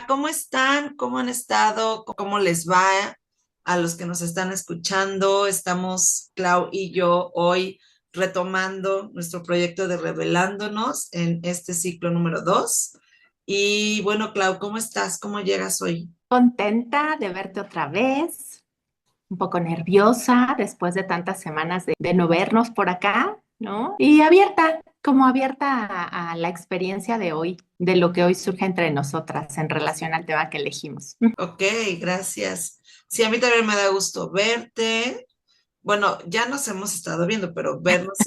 ¿Cómo están? ¿Cómo han estado? ¿Cómo les va a los que nos están escuchando? Estamos, Clau y yo, hoy retomando nuestro proyecto de Revelándonos en este ciclo número 2. Y bueno, Clau, ¿cómo estás? ¿Cómo llegas hoy? Contenta de verte otra vez, un poco nerviosa después de tantas semanas de no vernos por acá, ¿no? Y abierta, como abierta a la experiencia de hoy, de lo que hoy surge entre nosotras en relación al tema que elegimos. Ok, gracias. Sí, a mí también me da gusto verte. Bueno, ya nos hemos estado viendo, pero vernos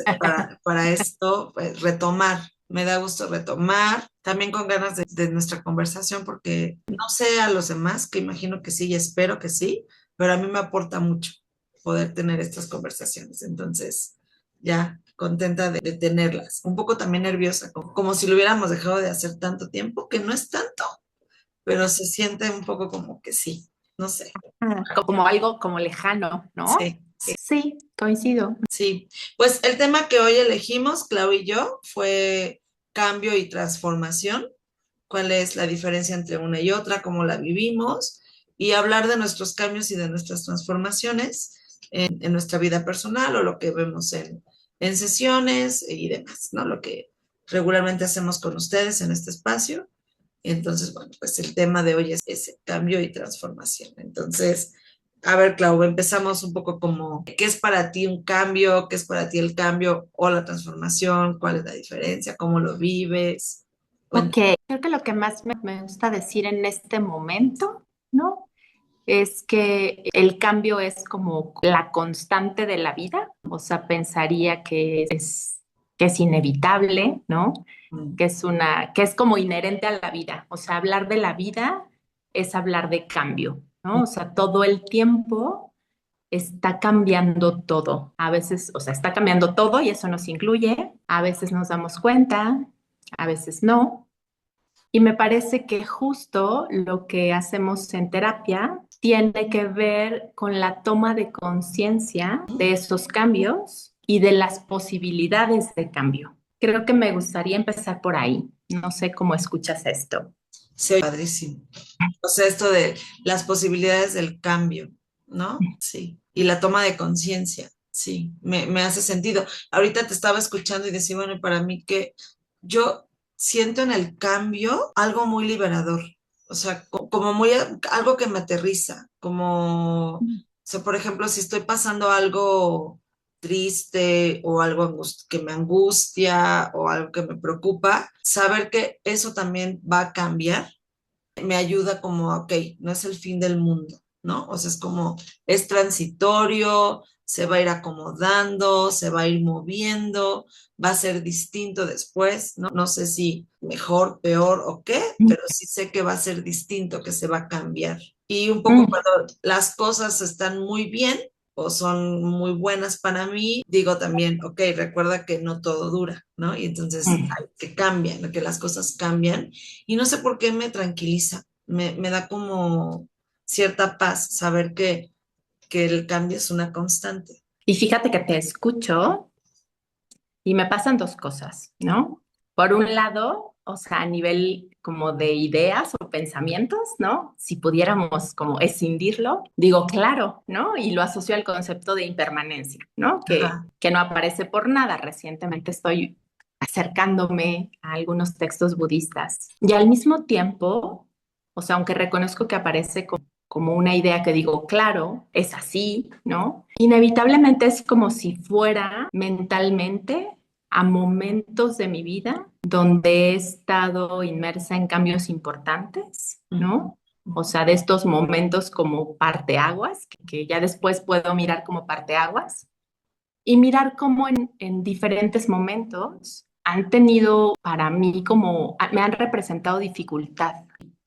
para esto, pues, retomar. Me da gusto retomar, también con ganas de nuestra conversación, porque no sé a los demás, que imagino que sí y espero que sí, pero a mí me aporta mucho poder tener estas conversaciones. Entonces, ya contenta de tenerlas. Un poco también nerviosa, como si lo hubiéramos dejado de hacer tanto tiempo, que no es tanto, pero se siente un poco como que sí, no sé. Como algo como lejano, ¿no? Sí, sí. Sí, coincido. Sí, pues el tema que hoy elegimos, Clau y yo, fue cambio y transformación. ¿Cuál es la diferencia entre una y otra? ¿Cómo la vivimos? Y hablar de nuestros cambios y de nuestras transformaciones en nuestra vida personal o lo que vemos en sesiones y demás, ¿no? Lo que regularmente hacemos con ustedes en este espacio. Entonces, bueno, pues el tema de hoy es ese cambio y transformación. Entonces, a ver, Clau, empezamos un poco como, ¿qué es para ti un cambio? ¿Qué es para ti el cambio o la transformación? ¿Cuál es la diferencia? ¿Cómo lo vives? Ok, Cuéntame. creo que lo que más me gusta decir en este momento, ¿no? Es que el cambio es como la constante de la vida, o sea, pensaría que es inevitable, ¿no? Mm, Que es como inherente a la vida, o sea, hablar de la vida es hablar de cambio, ¿no? O sea, todo el tiempo está cambiando todo. A veces, o sea, está cambiando todo y eso nos incluye, a veces nos damos cuenta, a veces no. Y me parece que justo lo que hacemos en terapia tiene que ver con la toma de conciencia de esos cambios y de las posibilidades de cambio. Creo que me gustaría empezar por ahí. No sé cómo escuchas esto. se oye padrísimo. O sea, esto de las posibilidades del cambio, ¿no? Sí. Y la toma de conciencia, sí, me hace sentido. Ahorita te estaba escuchando y decía, bueno, para mí que yo siento en el cambio algo muy liberador. O sea, como muy algo que me aterriza, como, o sea, por ejemplo, si estoy pasando algo triste o algo que me angustia o algo que me preocupa, saber que eso también va a cambiar me ayuda como, ok, no es el fin del mundo, ¿no? O sea, es como, es transitorio, se va a ir acomodando, se va a ir moviendo, va a ser distinto después, ¿no? No sé si mejor, peor o qué, pero sí sé que va a ser distinto, que se va a cambiar. Y un poco Mm, cuando las cosas están muy bien o son muy buenas para mí, digo también, ok, recuerda que no todo dura, ¿no? Y entonces mm. hay que cambian, que las cosas cambian y no sé por qué me tranquiliza, me da como cierta paz saber que el cambio es una constante. Y fíjate que te escucho y me pasan dos cosas, ¿no? Por un lado, o sea, a nivel como de ideas o pensamientos, ¿no? Si pudiéramos como escindirlo, digo, claro, ¿no? Y lo asocio al concepto de impermanencia, ¿no? Ajá. Que no aparece por nada. Recientemente estoy acercándome a algunos textos budistas y al mismo tiempo, o sea, aunque reconozco que aparece como una idea que digo, claro, es así, ¿no? Inevitablemente es como si fuera mentalmente a momentos de mi vida donde he estado inmersa en cambios importantes, ¿no? O sea, de estos momentos como parteaguas, que ya después puedo mirar como parteaguas, y mirar cómo en diferentes momentos han tenido para mí como, me han representado dificultad,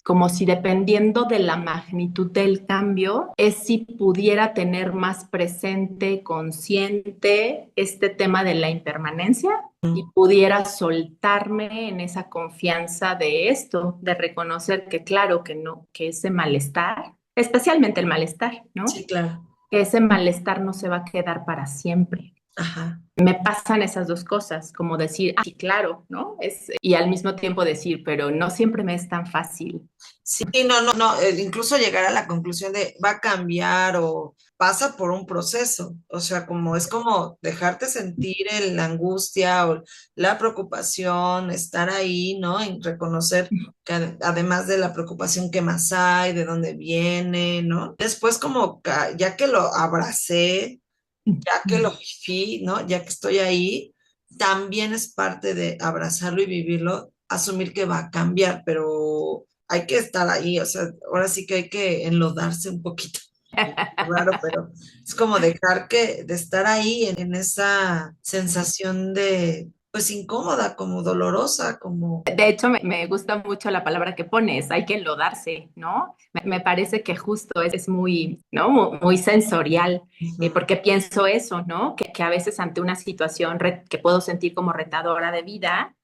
como si dependiendo de la magnitud del cambio, es si pudiera tener más presente, consciente este tema de la impermanencia y pudiera soltarme en esa confianza de esto, de reconocer que claro que no, que ese malestar, especialmente el malestar, ¿no? Sí, claro. Que ese malestar no se va a quedar para siempre. Ajá. Me pasan esas dos cosas, como decir, ah, sí, claro, ¿no? Y al mismo tiempo decir, pero no siempre me es tan fácil. Sí, no, no, no, incluso llegar a la conclusión de va a cambiar o pasa por un proceso, o sea, como es como dejarte sentir la angustia o la preocupación, estar ahí, ¿no? En reconocer que además de la preocupación, ¿qué más hay? ¿De dónde viene? ¿No? Después como ya que lo abracé, ya que lo viví, ¿no? Ya que estoy ahí, también es parte de abrazarlo y vivirlo, asumir que va a cambiar, pero hay que estar ahí, o sea, ahora sí que hay que enlodarse un poquito. Raro, pero es como dejar de estar ahí en esa sensación de, pues incómoda, como dolorosa, como... De hecho, me gusta mucho la palabra que pones, hay que enlodarse, ¿no? Me parece que justo es muy, ¿no? Muy sensorial, Ujú. porque pienso eso, ¿no? Que a veces ante una situación que puedo sentir como retadora de vida,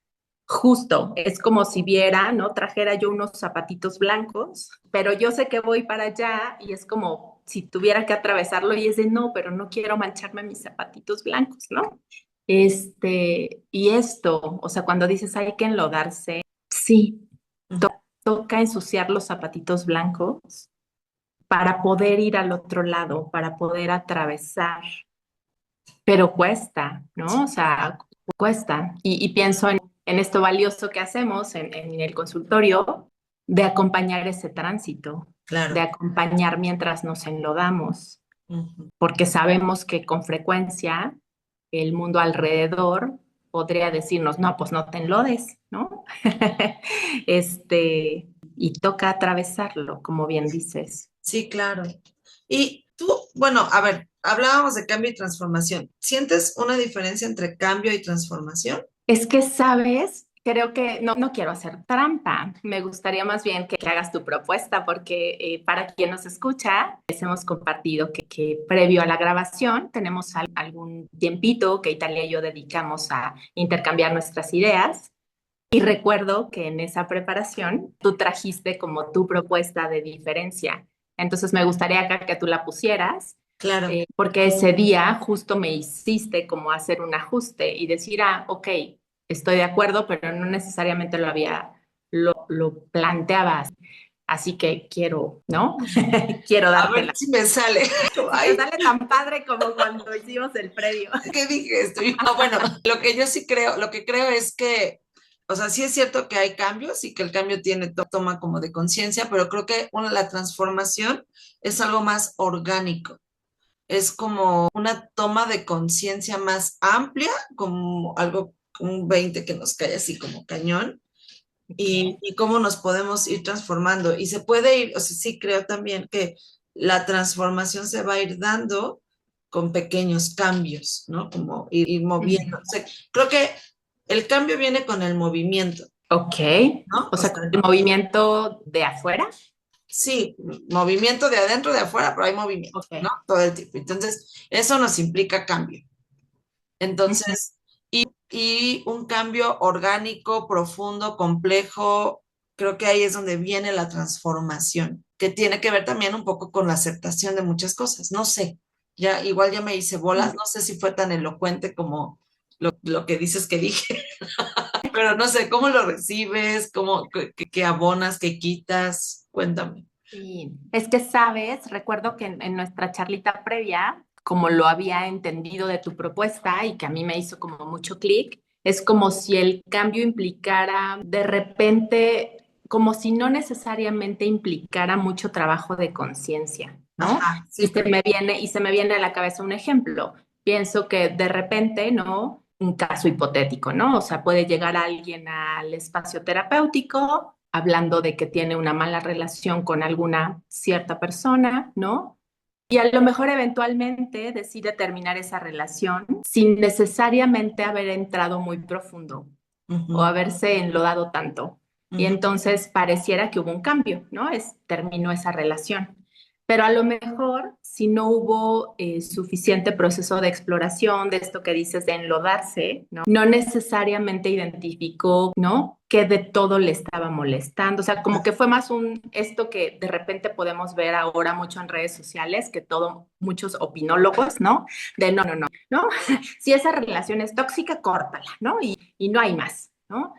justo es como si viera, ¿no? Trajera yo unos zapatitos blancos, pero yo sé que voy para allá y es como si tuviera que atravesarlo y es de no, pero no quiero mancharme mis zapatitos blancos, ¿no? Y esto, o sea, cuando dices hay que enlodarse, sí, Ujú. toca ensuciar los zapatitos blancos para poder ir al otro lado, para poder atravesar, pero cuesta, ¿no? O sea, cuesta. Y pienso en esto valioso que hacemos en el consultorio de acompañar ese tránsito, de Claro. acompañar mientras nos enlodamos, Ujú. porque sabemos que con frecuencia el mundo alrededor podría decirnos, no, pues no te enlodes, ¿no? Y toca atravesarlo, como bien dices. Sí, claro. Y tú, bueno, a ver, hablábamos de cambio y transformación. ¿Sientes una diferencia entre cambio y transformación? Es que, ¿sabes? Creo que no quiero hacer trampa. Me gustaría más bien que hagas tu propuesta, porque para quien nos escucha, les hemos compartido que previo a la grabación tenemos algún tiempito que Italia y yo dedicamos a intercambiar nuestras ideas. Y recuerdo que en esa preparación tú trajiste como tu propuesta de diferencia. Entonces me gustaría acá que tú la pusieras, Claro. porque ese día justo me hiciste como hacer un ajuste y decir, ah, ok, estoy de acuerdo, pero no necesariamente lo planteabas. Así que quiero, ¿no? Quiero A ver dártela. si me sale. Si te Ay, sale tan padre como cuando hicimos el previo. ¿qué dije esto? No, bueno, lo que yo sí creo, lo que creo es que, o sea, sí es cierto que hay cambios y que el cambio tiene toma como de conciencia, pero creo que la transformación es algo más orgánico. Es como una toma de conciencia más amplia, como algo, como un 20 que nos cae así como cañón, Okay. y cómo nos podemos ir transformando. Y se puede ir, o sea, sí creo también que la transformación se va a ir dando con pequeños cambios, ¿no? Como ir moviendo. O sea, creo que el cambio viene con el movimiento, Ok, ¿no? o O sea, sea, el movimiento de afuera. sí, movimiento de adentro, de afuera, pero hay movimiento, Ok. ¿no? Todo el tiempo. Entonces, eso nos implica cambio. Ujú. Entonces, y un cambio orgánico, profundo, complejo, creo que ahí es donde viene la transformación, que tiene que ver también un poco con la aceptación de muchas cosas. No sé, ya igual ya me hice bolas, no sé si fue tan elocuente como lo que dices que dije, pero no sé, ¿cómo lo recibes? ¿Cómo, qué abonas, qué quitas? Cuéntame. Sí, es que sabes, recuerdo que en nuestra charlita previa, como lo había entendido de tu propuesta y que a mí me hizo como mucho clic, es como si el cambio implicara de repente, como si no necesariamente implicara mucho trabajo de conciencia, ¿no? Ajá, sí, pero Y se me viene a la cabeza un ejemplo. Pienso que de repente, ¿no? Un caso hipotético, ¿no? O sea, puede llegar alguien al espacio terapéutico hablando de que tiene una mala relación con alguna cierta persona, ¿no? Y a lo mejor eventualmente decide terminar esa relación sin necesariamente haber entrado muy profundo o ujú, haberse enlodado tanto. Y ujú, entonces pareciera que hubo un cambio, ¿no? Terminó esa relación. Pero a lo mejor si no hubo suficiente proceso de exploración de esto que dices de enlodarse, ¿no? No necesariamente identificó, ¿no? Que de todo le estaba molestando. O sea, como que fue más esto que de repente podemos ver ahora mucho en redes sociales, que muchos opinólogos, ¿no? De no, si esa relación es tóxica, córtala, ¿no? Y no hay más, ¿no?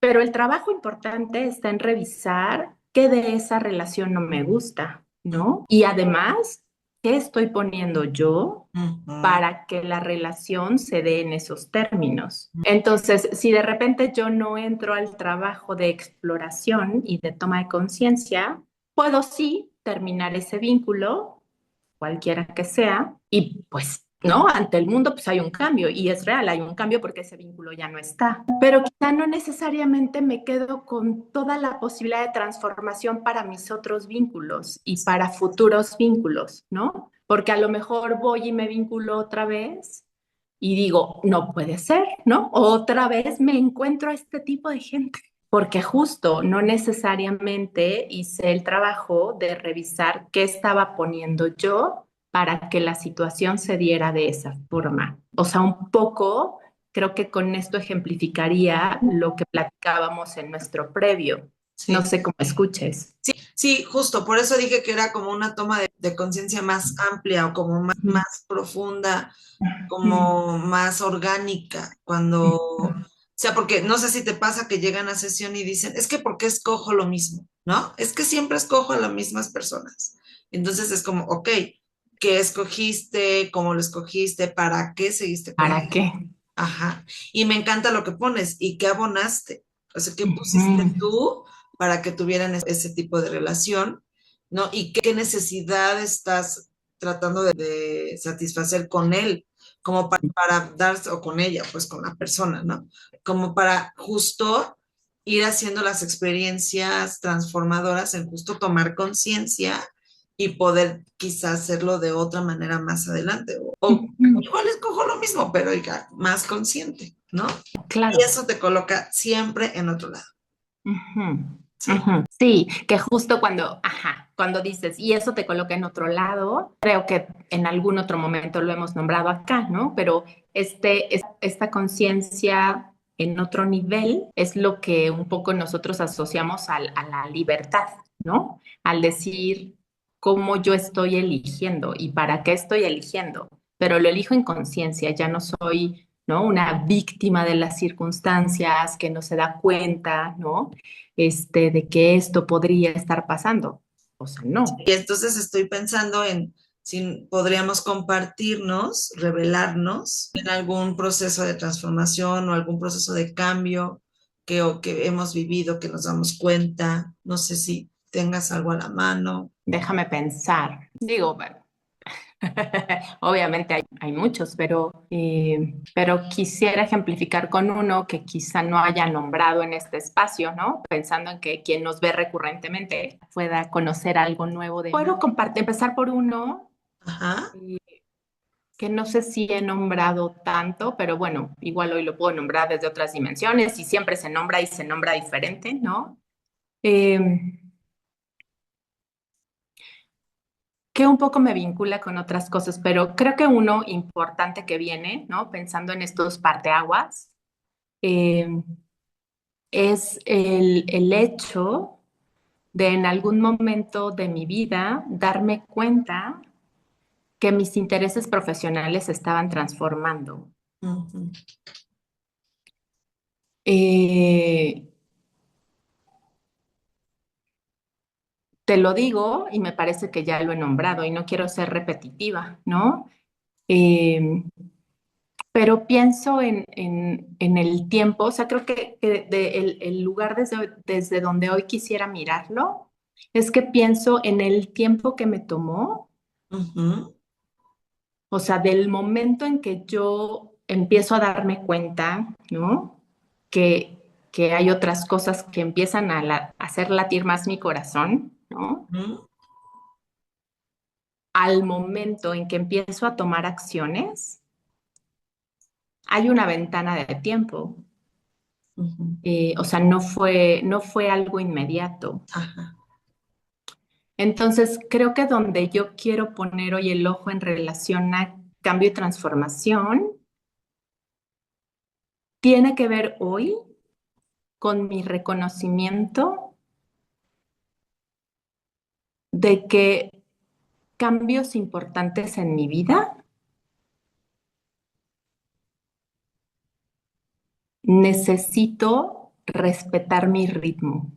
Pero el trabajo importante está en revisar qué de esa relación no me gusta, ¿no? Y además, ¿qué estoy poniendo yo Ujú. para que la relación se dé en esos términos? Entonces, si de repente yo no entro al trabajo de exploración y de toma de conciencia, puedo sí terminar ese vínculo, cualquiera que sea, y pues, ¿no? Ante el mundo, pues hay un cambio, y es real, hay un cambio porque ese vínculo ya no está. Pero quizá no necesariamente me quedo con toda la posibilidad de transformación para mis otros vínculos y para futuros vínculos, ¿no? Porque a lo mejor voy y me vinculo otra vez y digo, no puede ser, ¿no? Otra vez me encuentro a este tipo de gente. Porque justo no necesariamente hice el trabajo de revisar qué estaba poniendo yo para que la situación se diera de esa forma. O sea, un poco creo que con esto ejemplificaría lo que platicábamos en nuestro previo. No Sí. sé cómo escuches. Sí, justo, por eso dije que era como una toma de conciencia más amplia o como Ujú, más profunda, como más orgánica, cuando, o sea, porque no sé si te pasa que llegan a sesión y dicen, es que ¿por qué escojo lo mismo? ¿No? Es que siempre escojo a las mismas personas. Entonces es como, ok, ¿qué escogiste? ¿Cómo lo escogiste? ¿Para qué seguiste con ¿para él? qué? Ajá. Y me encanta lo que pones. ¿Y qué abonaste? O sea, ¿qué pusiste Ujú, tú para que tuvieran ese tipo de relación? ¿No? ¿Y qué necesidad estás tratando de satisfacer con él? Como para dar, o con ella, pues con la persona, ¿no? Como para justo ir haciendo las experiencias transformadoras en justo tomar conciencia y poder quizás hacerlo de otra manera más adelante. O ujú. igual escojo lo mismo, pero oiga, más consciente, ¿no? Y Claro. eso te coloca siempre en otro lado. Ujú, Sí. ujú. Sí, que justo cuando dices, y eso te coloca en otro lado, creo que en algún otro momento lo hemos nombrado acá, ¿no? Pero esta conciencia en otro nivel es lo que un poco nosotros asociamos a la libertad, ¿no? Al decir cómo yo estoy eligiendo y para qué estoy eligiendo, pero lo elijo en conciencia, ya no soy, ¿no? Una víctima de las circunstancias que no se da cuenta, ¿no? De que esto podría estar pasando. O sea, no. Y entonces estoy pensando en si podríamos compartirnos, revelarnos en algún proceso de transformación o algún proceso de cambio o que hemos vivido, que nos damos cuenta. No sé si tengas algo a la mano. Déjame pensar. Digo, bueno, obviamente hay muchos, pero quisiera ejemplificar con uno que quizá no haya nombrado en este espacio, ¿no? Pensando en que quien nos ve recurrentemente pueda conocer algo nuevo de... Puedo empezar por uno Ajá. que no sé si he nombrado tanto, pero bueno, igual hoy lo puedo nombrar desde otras dimensiones y siempre se nombra y se nombra diferente, ¿no? Eh, que un poco me vincula con otras cosas, pero creo que uno importante que viene, ¿no? Pensando en estos parteaguas, eh, es el hecho de en algún momento de mi vida darme cuenta que mis intereses profesionales se estaban transformando. Ujú. Eh, Te lo digo y me parece que ya lo he nombrado y no quiero ser repetitiva, ¿no? Eh, pero pienso en el tiempo, o sea, creo que el lugar desde donde hoy quisiera mirarlo es que pienso en el tiempo que me tomó, Ujú. o sea, del momento en que yo empiezo a darme cuenta, ¿no? Que, que hay otras cosas que empiezan a hacer latir más mi corazón, ¿no? Ujú. Al momento en que empiezo a tomar acciones, hay una ventana de tiempo. Ujú. O sea, no fue algo inmediato. Ajá. Entonces, creo que donde yo quiero poner hoy el ojo en relación a cambio y transformación, tiene que ver hoy con mi reconocimiento de que cambios importantes en mi vida necesito respetar mi ritmo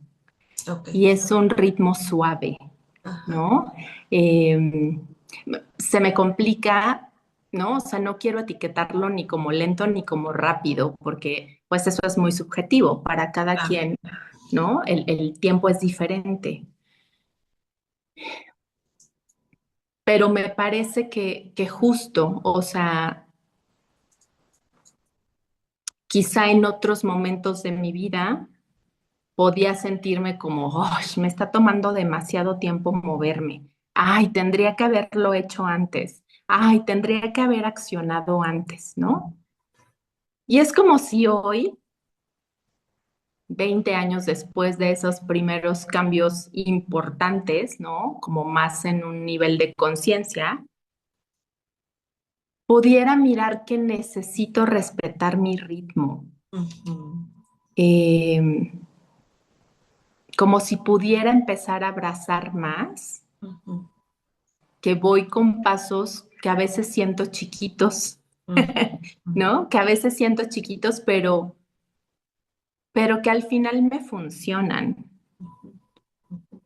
Ok. y es un ritmo suave, Ajá. ¿no? Eh, Se me complica, ¿no? O sea, no quiero etiquetarlo ni como lento ni como rápido, porque pues eso es muy subjetivo para cada Claro. quien, ¿no? El tiempo es diferente, pero me parece que justo, o sea, quizá en otros momentos de mi vida podía sentirme como, "Ay, me está tomando demasiado tiempo moverme. Ay, tendría que haberlo hecho antes. Ay, tendría que haber accionado antes, ¿no?" Y es como si hoy, 20 años después de esos primeros cambios importantes, ¿no? Como más en un nivel de conciencia, pudiera mirar que necesito respetar mi ritmo. Ujú, Eh, Como si pudiera empezar a abrazar más, ujú, que voy con pasos que a veces siento chiquitos, ujú, ujú, ¿no? Que a veces siento chiquitos, pero que al final me funcionan.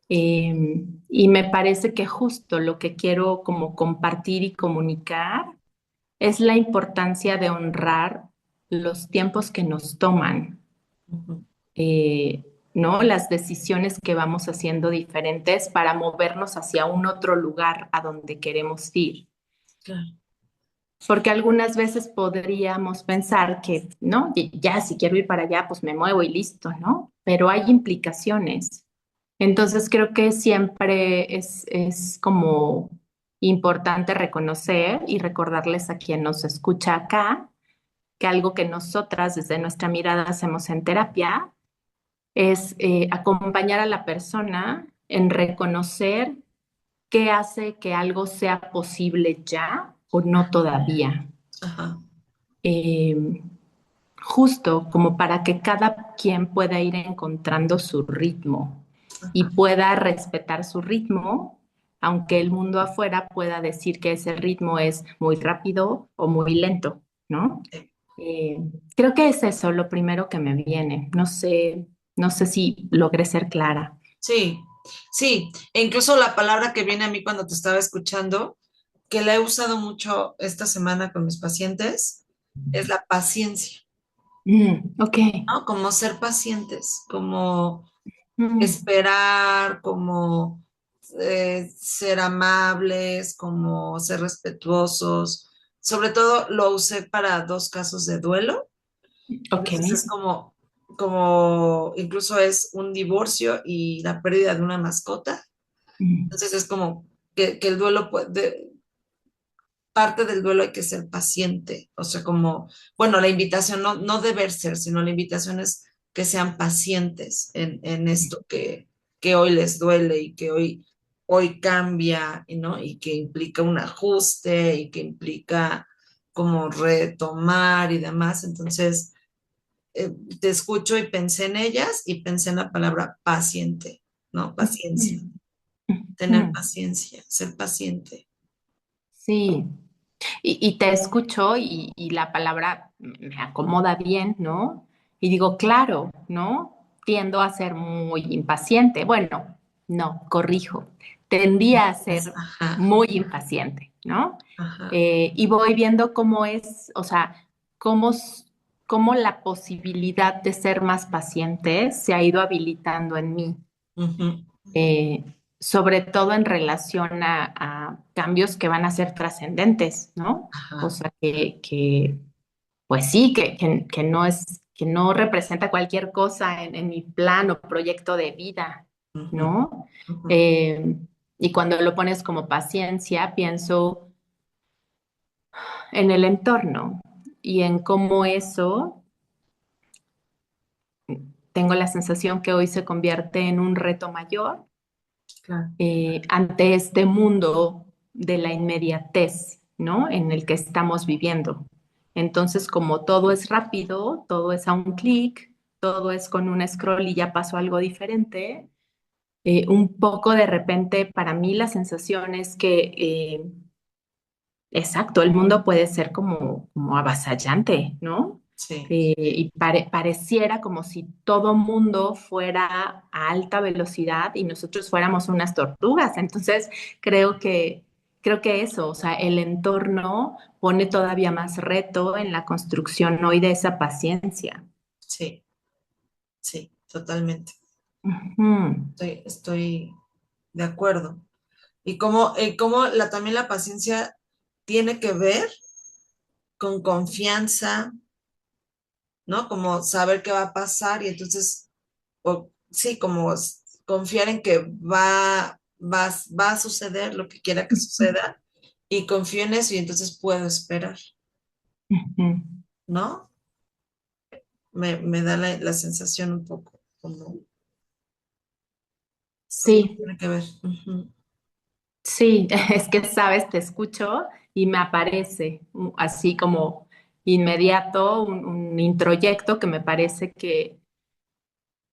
Y me parece que justo lo que quiero como compartir y comunicar es la importancia de honrar los tiempos que nos toman, ujú. eh, ¿no? Las decisiones que vamos haciendo diferentes para movernos hacia un otro lugar a donde queremos ir. Claro. Porque algunas veces podríamos pensar que, ¿no? Ya si quiero ir para allá, pues me muevo y listo, ¿no? Pero hay implicaciones. Entonces creo que siempre es como importante reconocer y recordarles a quien nos escucha acá que algo que nosotras desde nuestra mirada hacemos en terapia es acompañar a la persona en reconocer qué hace que algo sea posible ya o no todavía. Ajá. Eh, Justo como para que cada quien pueda ir encontrando su ritmo y pueda respetar su ritmo, aunque el mundo afuera pueda decir que ese ritmo es muy rápido o muy lento, ¿no? Sí. Eh, Creo que es eso lo primero que me viene. No sé si logré ser clara. Sí, sí. E incluso la palabra que viene a mí cuando te estaba escuchando, que la he usado mucho esta semana con mis pacientes, es la paciencia, Ok. ¿no? Como ser pacientes, como Mm, esperar, como ser amables, como ser respetuosos. Sobre todo lo usé para dos casos de duelo. ok. Entonces es como incluso es un divorcio y la pérdida de una mascota. Mm, Entonces es como que el duelo puede, parte del duelo hay que ser paciente. O sea, como, bueno, la invitación no deber ser, sino la invitación es que sean pacientes en esto que hoy les duele y que hoy cambia, ¿no? Y que implica un ajuste y que implica como retomar y demás. Entonces, te escucho y pensé en ellas y pensé en la palabra paciente, ¿no? Paciencia, mm, tener mm. paciencia, ser paciente. Sí. Y te escucho y la palabra me acomoda bien, ¿no? Y digo, claro, ¿no? Tiendo a ser muy impaciente. Bueno, no, corrijo. Tendía a ser Ajá, muy impaciente, ¿no? ajá. Y voy viendo cómo es, o sea, cómo, cómo la posibilidad de ser más paciente se ha ido habilitando en mí. Ujú, eh, Sobre todo en relación a cambios que van a ser trascendentes, ¿no? O ajá, sea, pues sí, que no es, que no representa cualquier cosa en mi plan o proyecto de vida, ujú, ¿no? ujú. Eh, y cuando lo pones como paciencia, pienso en el entorno y en cómo eso, tengo la sensación que hoy se convierte en un reto mayor claro, ante este mundo de la inmediatez, ¿no? En el que estamos viviendo. Entonces, como todo es rápido, todo es a un clic, todo es con un scroll y ya pasó algo diferente, un poco de repente para mí la sensación es que, exacto, el mundo puede ser como avasallante, ¿no? sí, Y pareciera como si todo mundo fuera a alta velocidad y nosotros fuéramos unas tortugas. Entonces, creo que, creo que eso, o sea, el entorno pone todavía más reto en la construcción hoy de esa paciencia. sí, sí, totalmente. Ujú. Estoy de acuerdo. Y cómo también la paciencia tiene que ver con confianza, ¿no? Como saber qué va a pasar y entonces, sí, como confiar en que va a suceder lo que quiera que suceda y confío en eso y entonces puedo esperar, Ujú. ¿no? Me da la sensación un poco como, sí, Sí, tiene que ver. Ujú. sí, es que sabes, te escucho y me aparece así como inmediato un introyecto que me parece que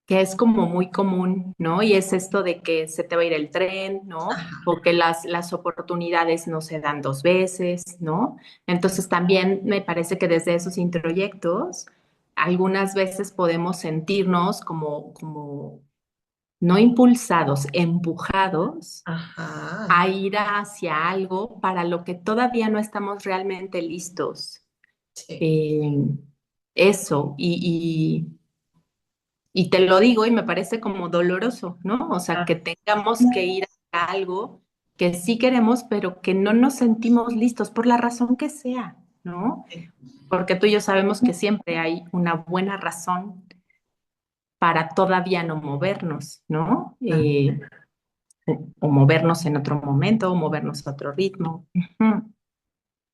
es como muy común, ¿no? Y es esto de que se te va a ir el tren, ¿no? O que las oportunidades no se dan dos veces, ¿no? Entonces también me parece que desde esos introyectos, algunas veces podemos sentirnos como no impulsados, empujados Ajá, a ir hacia algo para lo que todavía no estamos realmente listos. sí. Eh, eso, y te lo digo y me parece como doloroso, ¿no? O sea, que Ah, tengamos que ir a algo que sí queremos, pero que no nos sentimos listos por la razón que sea, ¿no? sí. Porque tú y yo sabemos que siempre hay una buena razón para todavía no movernos, ¿no? Ah, O movernos en otro momento, o movernos a otro ritmo. Ujú.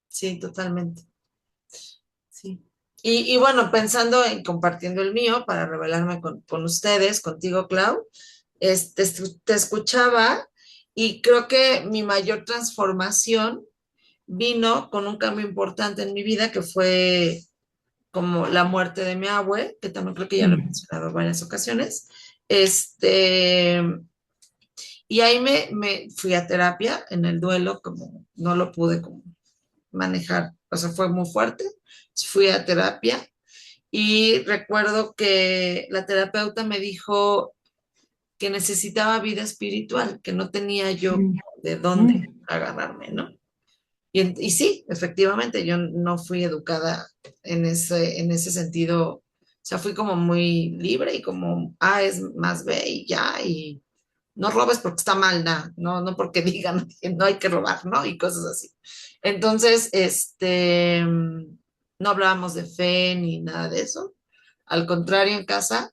sí, totalmente. Sí. Y bueno, pensando en compartiendo el mío para revelarme con ustedes, contigo, Clau, te escuchaba y creo que mi mayor transformación vino con un cambio importante en mi vida que fue como la muerte de mi abue, que también creo que ya lo he Mm. mencionado en varias ocasiones. Este, y ahí me fui a terapia en el duelo, como no lo pude como manejar, o sea, fue muy fuerte. Fui a terapia y recuerdo que la terapeuta me dijo que necesitaba vida espiritual, que no tenía yo Mm. de dónde Mm. agarrarme, ¿no? Y sí, efectivamente, yo no fui educada en ese sentido, o sea, fui como muy libre y como, es más ve y ya, y no robes porque está mal, no porque digan que no hay que robar, ¿no? Y cosas así. Entonces, no hablábamos de fe ni nada de eso, al contrario en casa.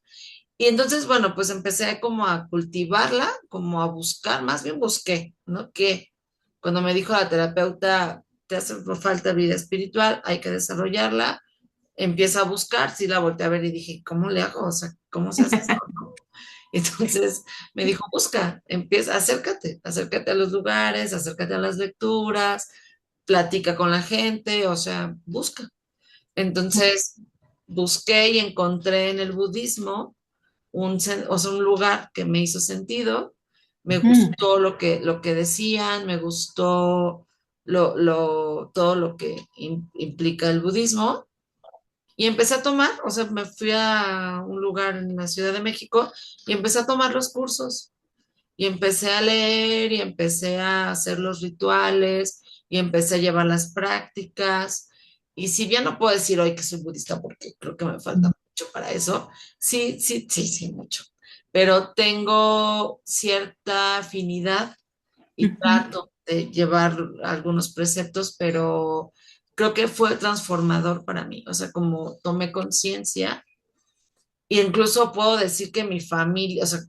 Y entonces, bueno, pues empecé como a cultivarla, como a buscar, más bien busqué, ¿no? Que cuando me dijo la terapeuta, te hace falta vida espiritual, hay que desarrollarla, empieza a buscar, sí la volteé a ver y dije, ¿cómo le hago? O sea, ¿cómo se hace esto? Entonces me dijo, busca, empieza, acércate a los lugares, acércate a las lecturas, platica con la gente, o sea, busca. Entonces busqué y encontré en el budismo o sea, un lugar que me hizo sentido, me Ujú. gustó lo que decían, me gustó todo lo que implica el budismo. Y empecé a tomar, o sea, me fui a un lugar en la Ciudad de México y empecé a tomar los cursos y empecé a leer y empecé a hacer los rituales y empecé a llevar las prácticas. Y si bien no puedo decir hoy que soy budista porque creo que me falta mucho para eso, sí, sí, sí, sí, mucho. Pero tengo cierta afinidad y Ujú. trato de llevar algunos preceptos, pero creo que fue transformador para mí. O sea, como tomé conciencia y incluso puedo decir que mi familia, o sea,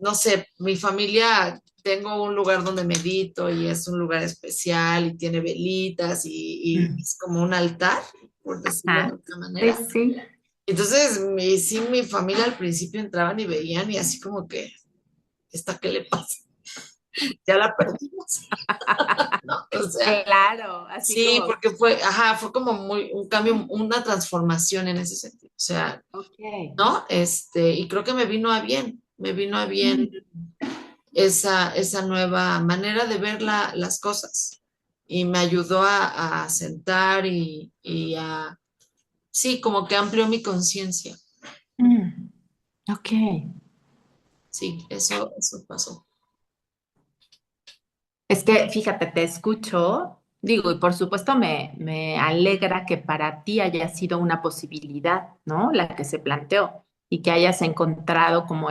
no sé, mi familia, tengo un lugar donde medito y es un lugar especial y tiene velitas y Mm. es como un altar, por decirlo de Ajá. otra Sí, manera. sí. Entonces, sí, mi familia al principio entraban y veían y así como que, ¿esta qué le pasa? Ya la perdimos, ¿no? O sea, Claro, así sí, como, porque fue como muy, un cambio, una transformación en ese sentido. O sea, ok. ¿no? Y creo que me vino a bien Mm, esa nueva manera de ver las cosas. Y me ayudó a sentar y a, sí, como que amplió mi conciencia. mm, ok. Sí, eso pasó. Es que, fíjate, te escucho, digo, y por supuesto me alegra que para ti haya sido una posibilidad, ¿no? La que se planteó y que hayas encontrado como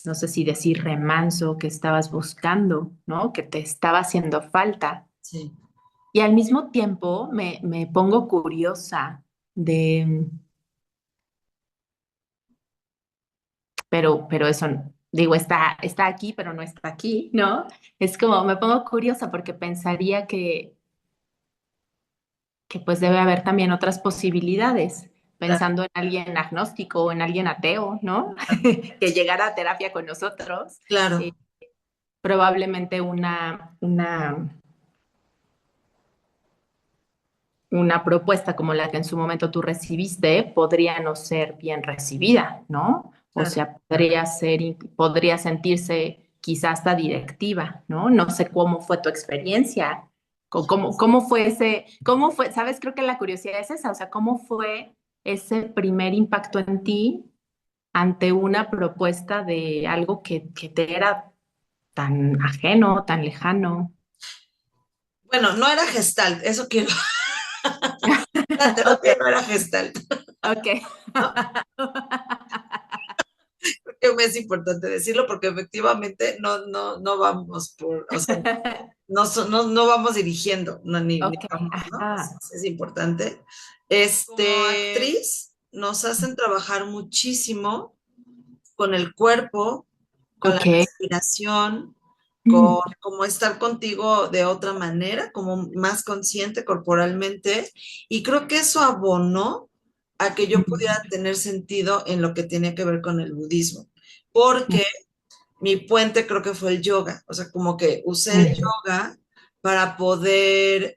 no sé si decir remanso que estabas buscando, ¿no? Que te estaba haciendo falta. Sí. Y al mismo tiempo me pongo curiosa de, pero eso, digo, está aquí, pero no está aquí, ¿no? Es como, me pongo curiosa porque pensaría que pues debe haber también otras posibilidades, Claro, pensando en alguien agnóstico o en alguien ateo, ¿no? Que llegara a terapia con nosotros, eh, claro, probablemente una propuesta como la que en su momento tú recibiste podría no ser bien recibida, ¿no? O claro. sea, podría sentirse quizás hasta directiva, ¿no? No sé cómo fue tu experiencia, cómo fue sabes, creo que la curiosidad es esa, o sea, ¿cómo fue ese primer impacto en ti ante una propuesta de algo que te era tan ajeno, tan lejano? Bueno, no era gestalt, eso quiero. La Ok, terapia no era gestalt, ok. ¿no? Creo que es importante decirlo porque efectivamente no vamos por, o sea, no vamos dirigiendo, ni Ok, vamos, ¿no? ajá, Es importante. Como actriz, nos hacen trabajar muchísimo con el cuerpo, con la ok. respiración, con Mm, como estar contigo de otra manera, como más consciente corporalmente. Y creo que eso abonó a que yo mm, pudiera tener sentido en lo que tenía que ver con el budismo, porque mi puente creo que fue el yoga, o sea, como que usé el mm, yoga para poder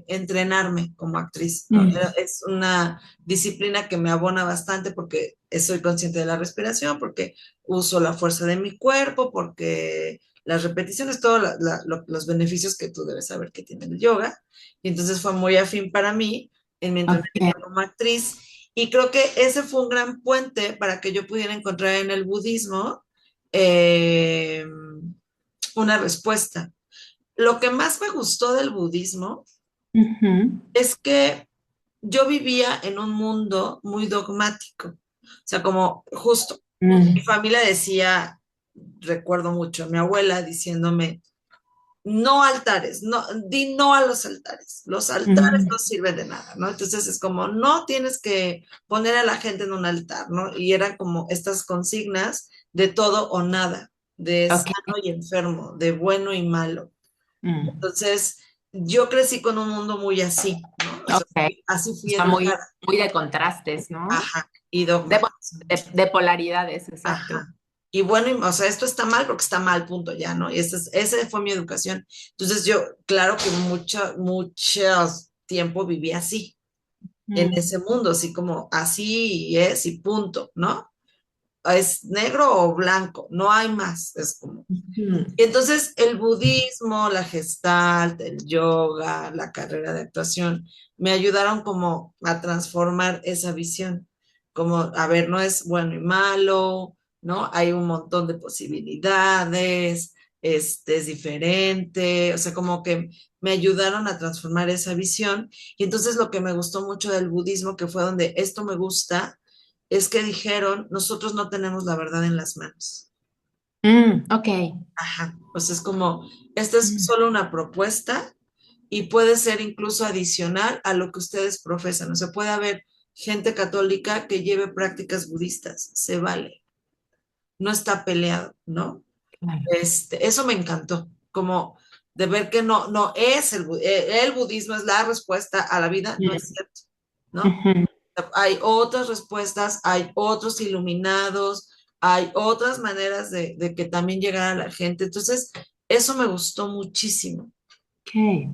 entrenarme como actriz, ¿no? mm, Es una disciplina que me abona bastante porque soy consciente de la respiración, porque uso la fuerza de mi cuerpo, porque las repeticiones, todos los beneficios que tú debes saber que tiene el yoga. Y entonces fue muy afín para mí en mi entrenamiento ok. como actriz. Y creo que ese fue un gran puente para que yo pudiera encontrar en el budismo eh, una respuesta. Lo que más me gustó del budismo Ujú, es que yo vivía en un mundo muy dogmático. O sea, como justo, mi mm, familia decía, recuerdo mucho, mi abuela diciéndome, no altares, no, di no a los altares mm, no sirven de nada, ¿no? Entonces es como, no tienes que poner a la gente en un altar, ¿no? Y eran como estas consignas de todo o nada, de ok. sano y enfermo, de bueno y malo. Mm, Entonces, yo crecí con un mundo muy así, ¿no? O sea, ok. así fui Está muy, educada, muy de contrastes, ¿no? ajá, y De, dogmas. de polaridades, exacto. Ajá. Y bueno, o sea, esto está mal porque está mal, punto, ya, ¿no? Y esa fue mi educación. Entonces yo, claro que mucho tiempo viví así, en Mm, ese mundo, así como así es y punto, ¿no? Es negro o blanco, no hay más, es como. ujú, Y entonces el budismo, la gestalt, el yoga, la carrera de actuación, me ayudaron como a transformar esa visión, como, a ver, no es bueno y malo, ¿no? Hay un montón de posibilidades, es diferente, o sea, como que me ayudaron a transformar esa visión. Y entonces lo que me gustó mucho del budismo, que fue donde esto me gusta, es que dijeron, nosotros no tenemos la verdad en las manos. ok. Ajá, pues es como, esta es Mm, solo una propuesta y puede ser incluso adicional a lo que ustedes profesan. O sea, puede haber gente católica que lleve prácticas budistas, se vale, no está peleado, ¿no? claro. Eso me encantó, como de ver que no es el budismo es la respuesta a la vida, no es Mm, cierto, ¿no? ujú, Hay otras respuestas, hay otros iluminados, hay otras maneras de que también llegara a la gente. Entonces, eso me gustó muchísimo. ¿Qué?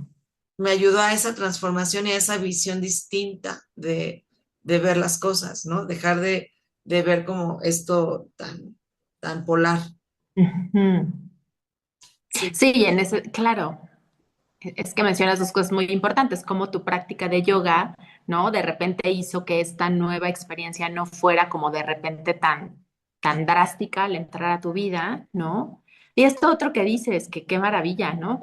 Me ayudó a esa transformación y a esa visión distinta de ver las cosas, ¿no? Dejar de ver como esto tan polar. Ujú. Sí, Sí, y en ese, claro, es que mencionas dos cosas muy importantes, como tu práctica de yoga, ¿no? De repente hizo que esta nueva experiencia no fuera como de repente tan drástica al entrar a tu vida, ¿no? Y esto otro que dices, que qué maravilla, ¿no?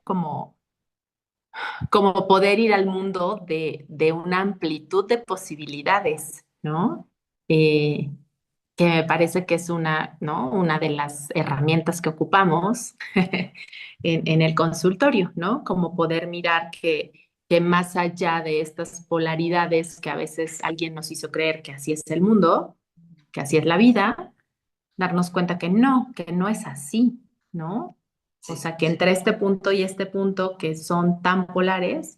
Como poder ir al mundo de una amplitud de posibilidades, ¿no? Eh, que me parece que es una, ¿no? Una de las herramientas que ocupamos en el consultorio, ¿no? Como poder mirar que más allá de estas polaridades que a veces alguien nos hizo creer que así es el mundo, que así es la vida, darnos cuenta que no es así, ¿no? O sí, sea, que entre este punto y este punto que son tan polares,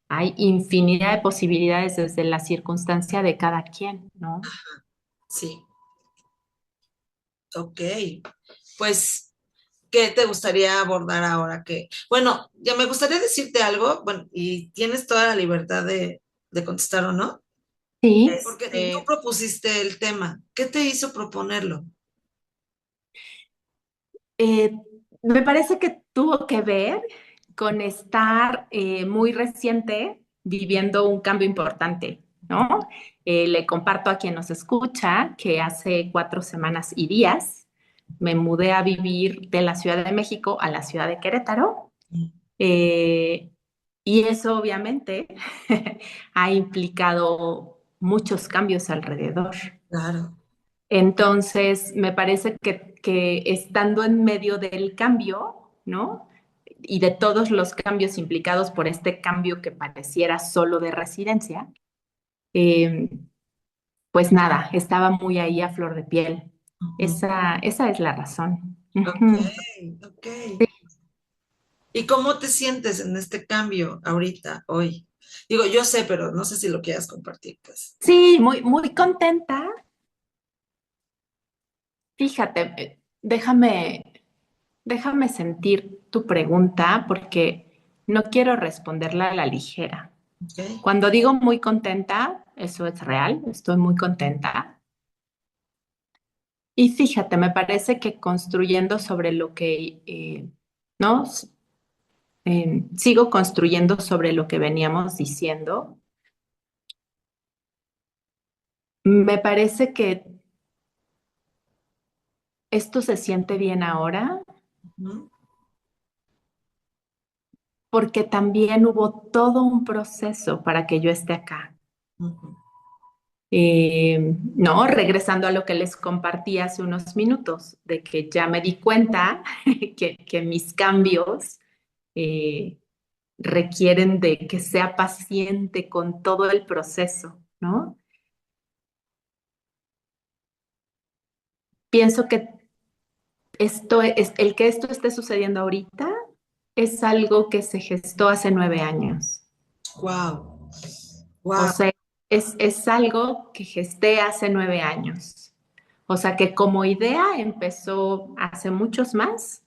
hay infinidad de posibilidades desde la circunstancia de cada quien, ¿no? sí. Ok. Pues, ¿qué te gustaría abordar ahora? Bueno, ya me gustaría decirte algo, bueno, y tienes toda la libertad de contestar o no, Sí, porque tú propusiste el tema. ¿Qué te hizo proponerlo? Eh, me parece que tuvo que ver con estar muy reciente viviendo un cambio importante, ¿no? Le comparto a quien nos escucha que hace 4 semanas y días me mudé a vivir de la Ciudad de México a la ciudad de Querétaro. eh, y eso obviamente ha implicado muchos cambios alrededor. Claro. Entonces, me parece que estando en medio del cambio, ¿no? Y de todos los cambios implicados por este cambio que pareciera solo de residencia, eh, pues nada, estaba muy ahí a flor de piel. Ujú. Esa es la razón. Ok, Ujú. ok. ¿Y cómo te sientes en este cambio ahorita, hoy? Digo, yo sé, pero no sé si lo quieras compartir, pues. Sí, muy, muy contenta. Fíjate, déjame sentir tu pregunta porque no quiero responderla a la ligera. Ok. Cuando digo muy contenta, eso es real, estoy muy contenta. Y fíjate, me parece que construyendo sobre lo que, ¿no? Sigo construyendo sobre lo que veníamos diciendo. Me parece que esto se siente bien ahora Ujú, porque también hubo todo un proceso para que yo esté acá. ujú. No, regresando a lo que les compartí hace unos minutos, de que ya me di cuenta que mis cambios eh, requieren de que sea paciente con todo el proceso, ¿no? Pienso que el que esto esté sucediendo ahorita es algo que se gestó hace 9 años. Wow, O wow. sea, es algo que gesté hace 9 años. O sea, que como idea empezó hace muchos más,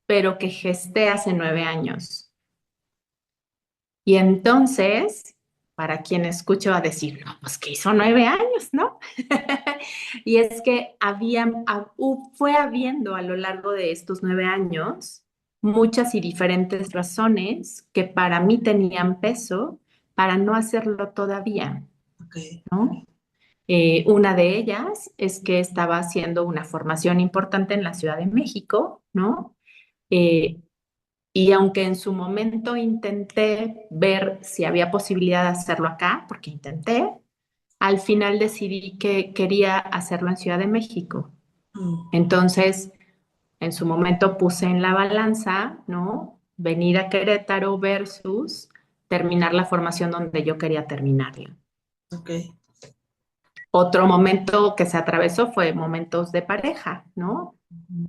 pero que gesté hace 9 años. Y entonces, para quien escuche va a decir, no, pues que hizo 9 años, ¿no? Y es que fue habiendo a lo largo de estos 9 años muchas y diferentes razones que para mí tenían peso para no hacerlo todavía, Ok. ¿no? Una de ellas es que estaba haciendo una formación importante en la Ciudad de México, ¿no? Eh, y aunque en su momento intenté ver si había posibilidad de hacerlo acá, porque intenté, al final decidí que quería hacerlo en Ciudad de México. Mm, Entonces, en su momento puse en la balanza, ¿no? Venir a Querétaro versus terminar la formación donde yo quería terminarla. ok. Otro momento que se atravesó fue momentos de pareja, ¿no?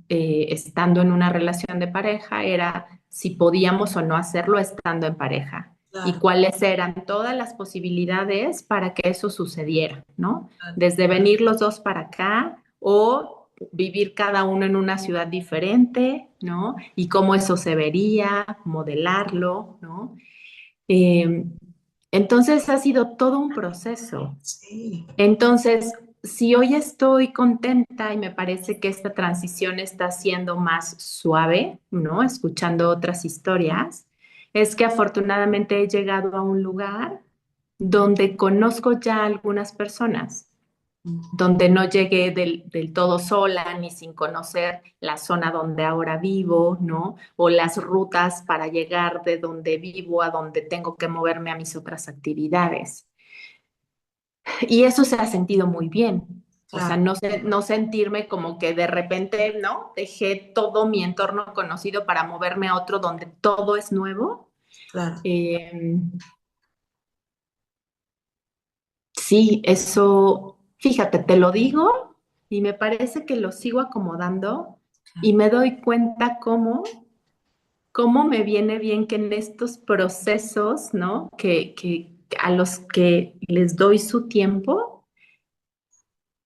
Estando en una relación de pareja era si podíamos o no hacerlo estando en pareja y Claro, cuáles eran todas las posibilidades para que eso sucediera, ¿no? claro. Desde venir los dos para acá o vivir cada uno en una ciudad diferente, ¿no? Y cómo eso se vería, modelarlo, ¿no? Eh, entonces ha sido todo un proceso. Sí, Entonces, si hoy estoy contenta y me parece que esta transición está siendo más suave, ¿no? Escuchando otras historias, es que afortunadamente he llegado a un lugar donde conozco ya a algunas personas, donde no llegué del todo sola ni sin conocer la zona donde ahora vivo, ¿no? O las rutas para llegar de donde vivo a donde tengo que moverme a mis otras actividades. Y eso se ha sentido muy bien. O sea, claro, no sentirme como que de repente, ¿no? Dejé todo mi entorno conocido para moverme a otro donde todo es nuevo. claro. Eh, sí, eso, fíjate, te lo digo y me parece que lo sigo acomodando y me doy cuenta cómo me viene bien que en estos procesos, ¿no? Que a los que les doy su tiempo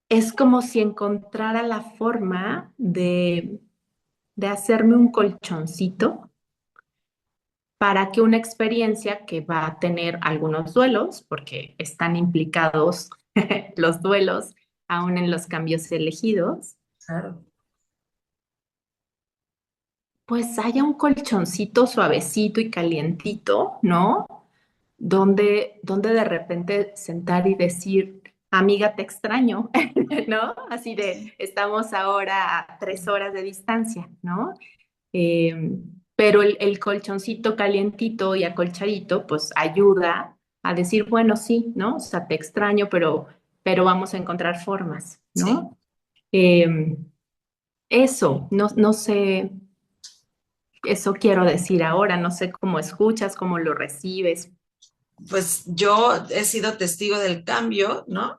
es como si encontrara la forma de hacerme un colchoncito para que una experiencia que va a tener algunos duelos, porque están implicados los duelos aún en los cambios elegidos, Claro. pues haya un colchoncito suavecito y calientito, ¿no? Donde de repente sentar y decir, amiga, te extraño, ¿no? Así de, estamos ahora a 3 horas de distancia, ¿no? Eh, pero el colchoncito calientito y acolchadito, pues ayuda a decir, bueno, sí, ¿no? O sea, te extraño, pero vamos a encontrar formas, Sí. ¿no? Eso, no sé, eso quiero decir ahora, no sé cómo escuchas, cómo lo recibes. Pues yo he sido testigo del cambio, ¿no?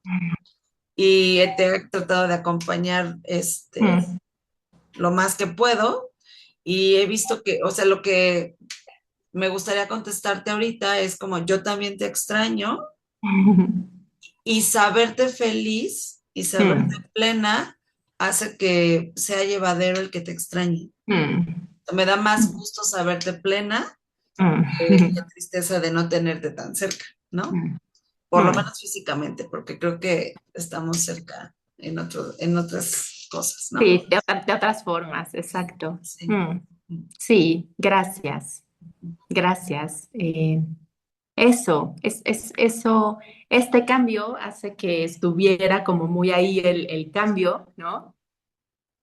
Y te he tratado de acompañar Mm. lo más que puedo y he visto que, o sea, lo que me gustaría contestarte ahorita es como yo también te extraño y saberte feliz y saberte Mm, plena hace que sea llevadero el que te extrañe. mm, Me da más gusto saberte plena que mm, tristeza de no tenerte tan cerca, ¿no? mm, Por lo mm. menos físicamente, porque creo que estamos cerca en otras cosas, ¿no? Sí, de otras formas, exacto. Sí. Sí, gracias, gracias. Eso, eso, este cambio hace que estuviera como muy ahí el cambio, ¿no?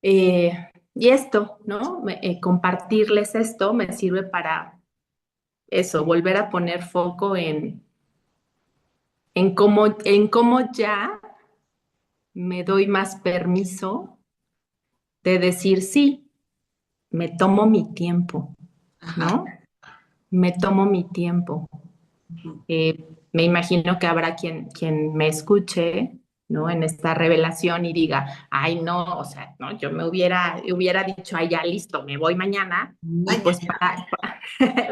Y esto, ¿no? Compartirles esto me sirve para eso, volver a poner foco en cómo ya me doy más permiso de decir, sí, me tomo mi tiempo, Ajá. ¿no? Me tomo mi tiempo. Me imagino que habrá quien me escuche, ¿no? En esta revelación y diga, ay, no, o sea, no, yo hubiera dicho, ay, ya listo, me voy mañana. Y pues Mañana.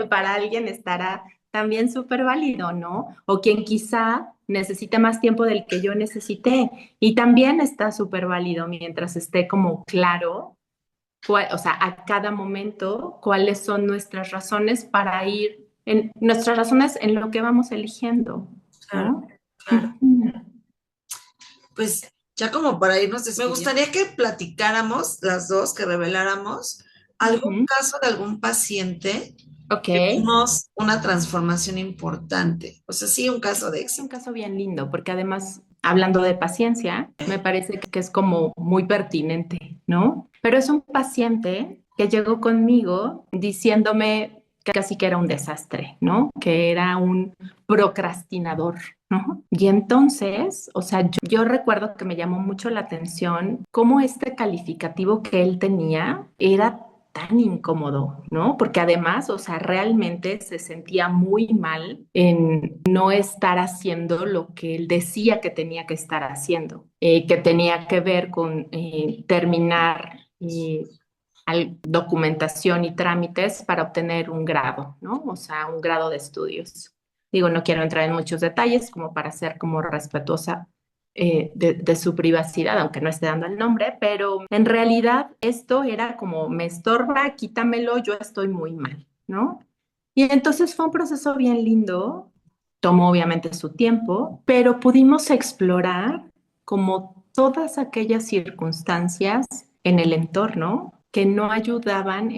para alguien estará también súper válido, ¿no? O quien quizá necesite más tiempo del que yo necesité. Y también está súper válido mientras esté como claro, o sea, a cada momento, cuáles son nuestras razones para ir, nuestras razones en lo que vamos eligiendo, Claro, ¿no? claro. Ujú. Pues ya como para irnos, me gustaría que platicáramos las dos, que reveláramos algún Ujú. caso de algún paciente Ok. que vimos una transformación importante. O sea, sí, un caso de Es un éxito. caso bien lindo, porque además, hablando de paciencia, me parece que es como muy pertinente, ¿no? Pero es un paciente que llegó conmigo diciéndome que casi que era un desastre, ¿no? Que era un procrastinador, ¿no? Y entonces, o sea, yo recuerdo que me llamó mucho la atención cómo este calificativo que él tenía era tan incómodo, ¿no? Porque además, o sea, realmente se sentía muy mal en no estar haciendo lo que él decía que tenía que estar haciendo, que tenía que ver con terminar documentación y trámites para obtener un grado, ¿no? O sea, un grado de estudios. Digo, no quiero entrar en muchos detalles como para ser como respetuosa, de su privacidad, aunque no esté dando el nombre, pero en realidad esto era como, me estorba, quítamelo, yo estoy muy mal, ¿no? Y entonces fue un proceso bien lindo, tomó obviamente su tiempo, pero pudimos explorar como todas aquellas circunstancias en el entorno que no ayudaban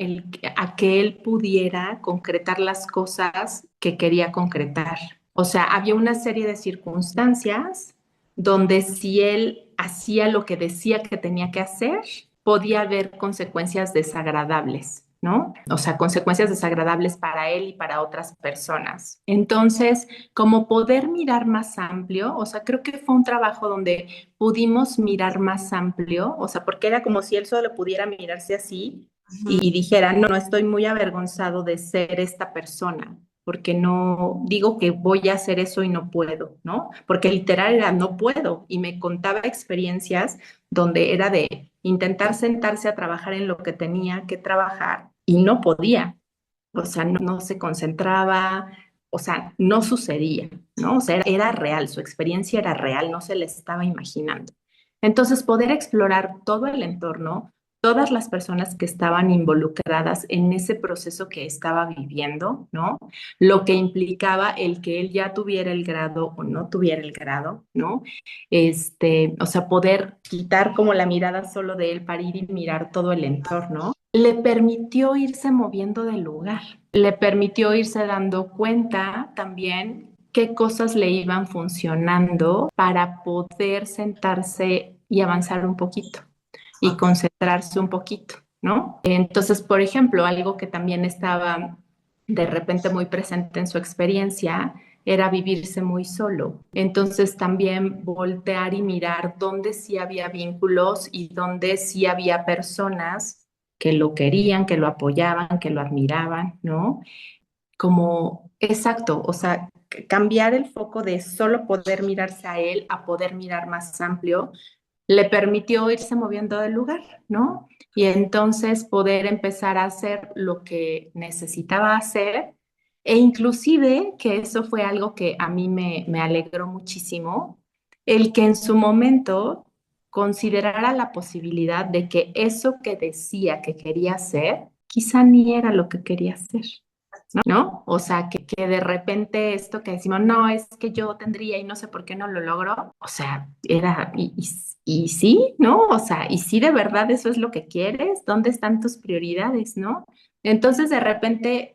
a que él pudiera concretar las cosas que quería concretar. O sea, había una serie de circunstancias donde si él hacía lo que decía que tenía que hacer, podía haber consecuencias desagradables, ¿no? O sea, consecuencias desagradables para él y para otras personas. Entonces, como poder mirar más amplio, o sea, creo que fue un trabajo donde pudimos mirar más amplio, o sea, porque era como si él solo pudiera mirarse así Ujú. y dijera, no, no estoy muy avergonzado de ser esta persona, porque no digo que voy a hacer eso y no puedo, ¿no? Porque literal era no puedo y me contaba experiencias donde era de intentar sentarse a trabajar en lo que tenía que trabajar y no podía, o sea, no, no se concentraba, o sea, no sucedía, ¿no? O sea, era real, su experiencia era real, no se le estaba imaginando. Entonces, poder explorar todo el entorno, todas las personas que estaban involucradas en ese proceso que estaba viviendo, ¿no? Lo que implicaba el que él ya tuviera el grado o no tuviera el grado, ¿no? O sea, poder quitar como la mirada solo de él para ir y mirar todo el entorno, le permitió irse moviendo del lugar, le permitió irse dando cuenta también qué cosas le iban funcionando para poder sentarse y avanzar un poquito y Ok. concentrarse un poquito, ¿no? Entonces, por ejemplo, algo que también estaba de repente muy presente en su experiencia era vivirse muy solo. Entonces también voltear y mirar dónde sí había vínculos y dónde sí había personas que lo querían, que lo apoyaban, que lo admiraban, ¿no? Como, exacto, o sea, cambiar el foco de solo poder mirarse a él a poder mirar más amplio le permitió irse moviendo del lugar, ¿no? Y entonces poder empezar a hacer lo que necesitaba hacer e inclusive, que eso fue algo que a mí me alegró muchísimo, el que en su momento considerara la posibilidad de que eso que decía que quería hacer, quizá ni era lo que quería hacer. ¿No? O sea, que de repente esto que decimos, no, es que yo tendría y no sé por qué no lo logro, o sea, era, y sí, ¿no? O sea, y sí de verdad eso es lo que quieres, ¿dónde están tus prioridades, ¿no? Entonces de repente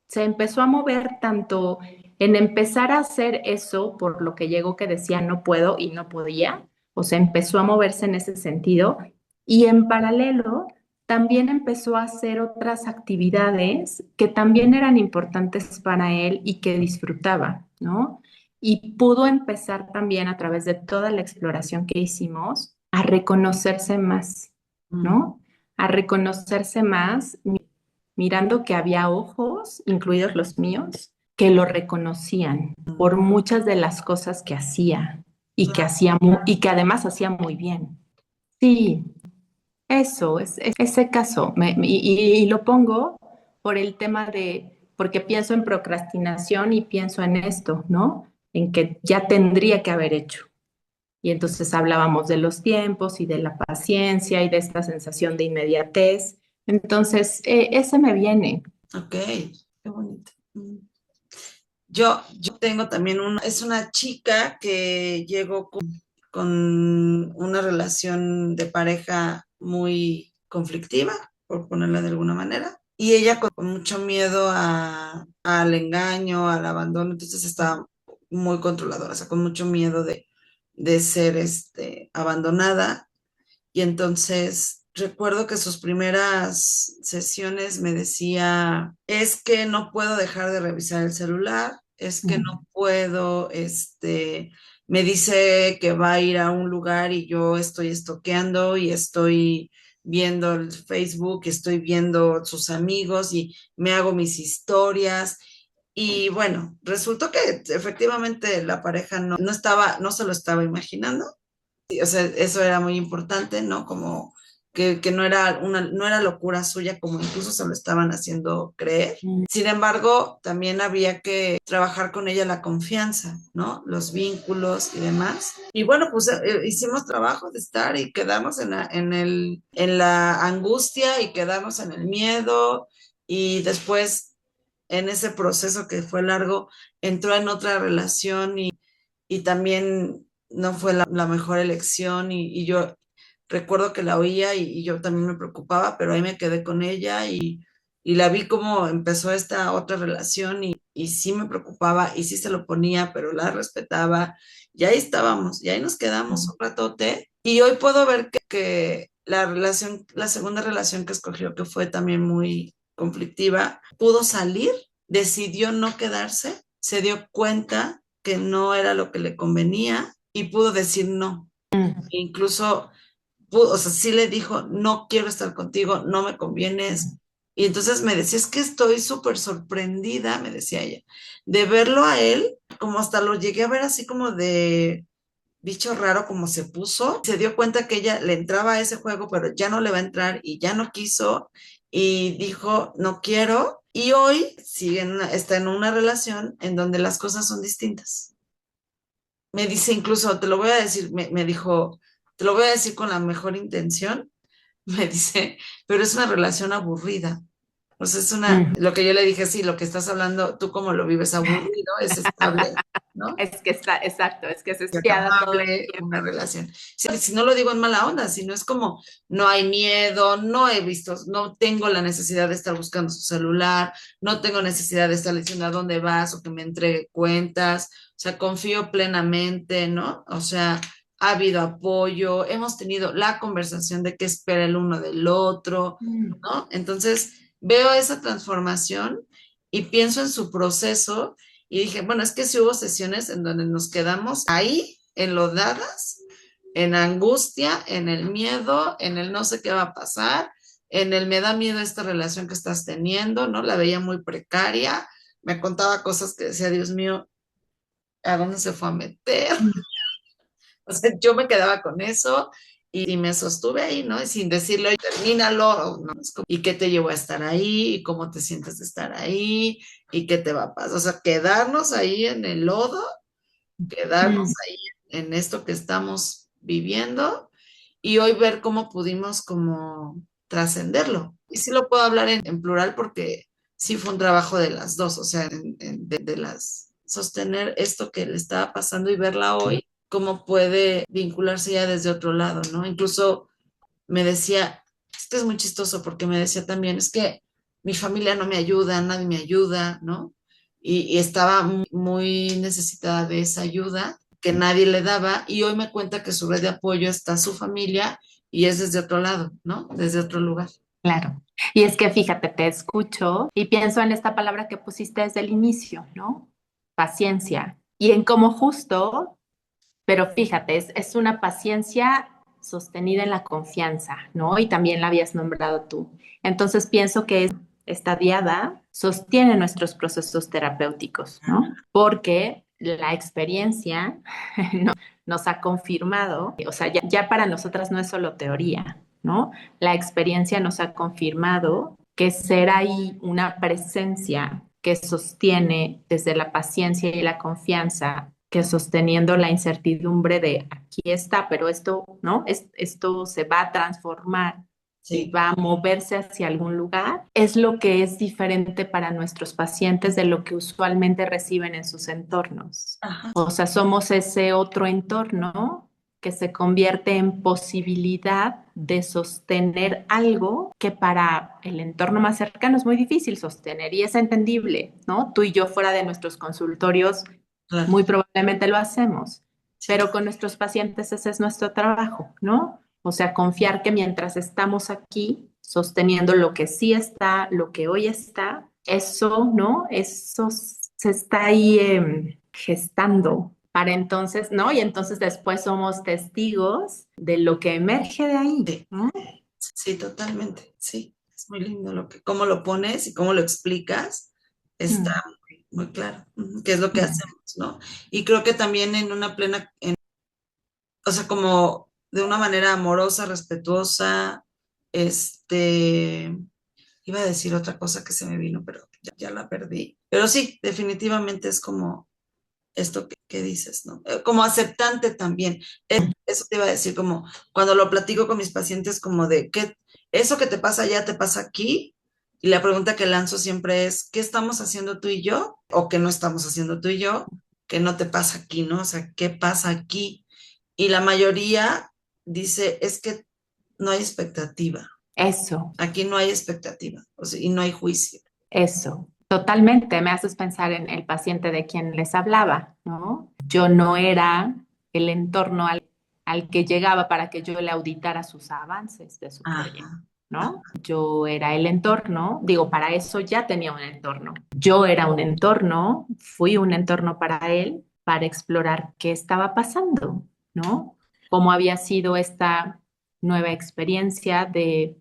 se empezó a mover tanto en empezar a hacer eso por lo que llegó que decía no puedo y no podía, o sea, empezó a moverse en ese sentido y en paralelo también empezó a hacer otras actividades que también eran importantes para él y que disfrutaba, ¿no? Y pudo empezar también a través de toda la exploración que hicimos a reconocerse más, Mm. ¿no? A reconocerse más mirando que había ojos, incluidos los míos, que lo reconocían por muchas de las cosas que hacía y que y que además hacía muy bien. Sí, eso, es ese caso. Y lo pongo por el tema porque pienso en procrastinación y pienso en esto, ¿no? En que ya tendría que haber hecho. Y entonces hablábamos de los tiempos y de la paciencia y de esta sensación de inmediatez. Entonces, ese me viene. Ok, qué bonito. Yo tengo también es una chica que llegó con una relación de pareja muy conflictiva, por ponerla de alguna manera, y ella con mucho miedo al engaño, al abandono, entonces estaba muy controladora, o sea, con mucho miedo de ser abandonada. Y entonces recuerdo que sus primeras sesiones me decía, es que no puedo dejar de revisar el celular, es que no puedo, me dice que va a ir a un lugar y yo estoy estoqueando y estoy viendo el Facebook, estoy viendo sus amigos y me hago mis historias. Y bueno, resultó que efectivamente la pareja no se lo estaba imaginando. Sí, o sea, eso era muy importante, ¿no? Como que no era locura suya, como incluso se lo estaban haciendo creer. Mm. Sin embargo, también había que trabajar con ella la confianza, ¿no? Los vínculos y demás. Y bueno, pues hicimos trabajo de estar y quedamos en la angustia y quedamos en el miedo y después en ese proceso que fue largo, entró en otra relación y también no fue la mejor elección y yo recuerdo que la oía y yo también me preocupaba, pero ahí me quedé con ella y la vi como empezó esta otra relación y sí me preocupaba y sí se lo ponía, pero la respetaba y ahí estábamos y ahí nos quedamos un ratote y hoy puedo ver que la relación, la segunda relación que escogió, que fue también muy conflictiva, pudo salir, decidió no quedarse, se dio cuenta que no era lo que le convenía y pudo decir no. Mm. Incluso o sea, sí le dijo, no quiero estar contigo, no me convienes. Y entonces me decía, es que estoy súper sorprendida, me decía ella, de verlo a él, como hasta lo llegué a ver así como de bicho raro como se puso. Se dio cuenta que ella le entraba a ese juego, pero ya no le va a entrar y ya no quiso y dijo, no quiero. Y hoy sigue está en una relación en donde las cosas son distintas. Me dice incluso, te lo voy a decir, me dijo, te lo voy a decir con la mejor intención, me dice, pero es una relación aburrida. O sea, Mm. lo que yo le dije, sí, lo que estás hablando, tú como lo vives aburrido, es estable, ¿no? Es que está, exacto, es que es Y espiada todo el acabable tiempo. una relación. Si no lo digo en mala onda, sino es como, no hay miedo, no he visto, no tengo la necesidad de estar buscando su celular, no tengo necesidad de estar diciendo a dónde vas o que me entregue cuentas, o sea, confío plenamente, ¿no? O sea, ha habido apoyo, hemos tenido la conversación de qué espera el uno del otro, Mm. ¿no? Entonces, veo esa transformación y pienso en su proceso y dije, bueno, es que sí hubo sesiones en donde nos quedamos ahí, enlodadas, en angustia, en el miedo, en el no sé qué va a pasar, en el me da miedo esta relación que estás teniendo, ¿no? La veía muy precaria, me contaba cosas que decía, Dios mío, ¿a dónde se fue a meter? O sea, yo me quedaba con eso y me sostuve ahí, ¿no? Y sin decirle, oye, termínalo, ¿no? ¿Y qué te llevó a estar ahí? ¿Y cómo te sientes de estar ahí? ¿Y qué te va a pasar? O sea, quedarnos ahí en el lodo, quedarnos Mm. ahí en esto que estamos viviendo y hoy ver cómo pudimos como trascenderlo. Y sí lo puedo hablar en plural porque sí fue un trabajo de las dos, o sea, de las sostener esto que le estaba pasando y verla hoy, cómo puede vincularse ya desde otro lado, ¿no? Incluso me decía, esto es muy chistoso porque me decía también, es que mi familia no me ayuda, nadie me ayuda, ¿no? Y estaba muy necesitada de esa ayuda que nadie le daba y hoy me cuenta que su red de apoyo está su familia y es desde otro lado, ¿no? Desde otro lugar. Claro. Y es que fíjate, te escucho y pienso en esta palabra que pusiste desde el inicio, ¿no? Paciencia. Y en cómo justo, pero fíjate, es una paciencia sostenida en la confianza, ¿no? Y también la habías nombrado tú. Entonces pienso que esta diada sostiene nuestros procesos terapéuticos, ¿no? Porque la experiencia no- nos ha confirmado, o sea, ya para nosotras no es solo teoría, ¿no? La experiencia nos ha confirmado que ser ahí una presencia que sostiene desde la paciencia y la confianza, que sosteniendo la incertidumbre de aquí está, pero esto, ¿no? Esto se va a transformar y Sí. va a moverse hacia algún lugar, es lo que es diferente para nuestros pacientes de lo que usualmente reciben en sus entornos. Ajá. O sea, somos ese otro entorno que se convierte en posibilidad de sostener algo que para el entorno más cercano es muy difícil sostener y es entendible, ¿no? Tú y yo fuera de nuestros consultorios Claro. muy probablemente lo hacemos, Sí, pero con nuestros pacientes ese es nuestro trabajo, ¿no? O sea, confiar que mientras estamos aquí sosteniendo lo que sí está, lo que hoy está, eso, ¿no? Eso se está ahí gestando para entonces, ¿no? Y entonces después somos testigos de lo que emerge de ahí, sí, ¿no? sí, totalmente. Sí, es muy lindo cómo lo pones y cómo lo explicas. Está Mm. muy claro, qué es lo que Mm. hacemos, ¿no? Y creo que también en una plena, o sea, como de una manera amorosa, respetuosa, Este, iba a decir otra cosa que se me vino, pero ya la perdí. Pero sí, definitivamente es como esto que dices, ¿no? Como aceptante también. Eso te iba a decir, como cuando lo platico con mis pacientes, como de que eso que te pasa allá te pasa aquí. Y la pregunta que lanzo siempre es, ¿qué estamos haciendo tú y yo? ¿O qué no estamos haciendo tú y yo? Que no te pasa aquí, ¿no? O sea, ¿qué pasa aquí? Y la mayoría dice, es que no hay expectativa. Eso, Aquí no hay expectativa, o sea, y no hay juicio. eso. Totalmente. Me haces pensar en el paciente de quien les hablaba, ¿no? Yo no era el entorno al que llegaba para que yo le auditara sus avances de su proyecto, Ajá, ¿no? Yo era el entorno, digo, para eso ya tenía un entorno. Yo era un entorno, fui un entorno para él, para explorar qué estaba pasando, ¿no? Cómo había sido esta nueva experiencia de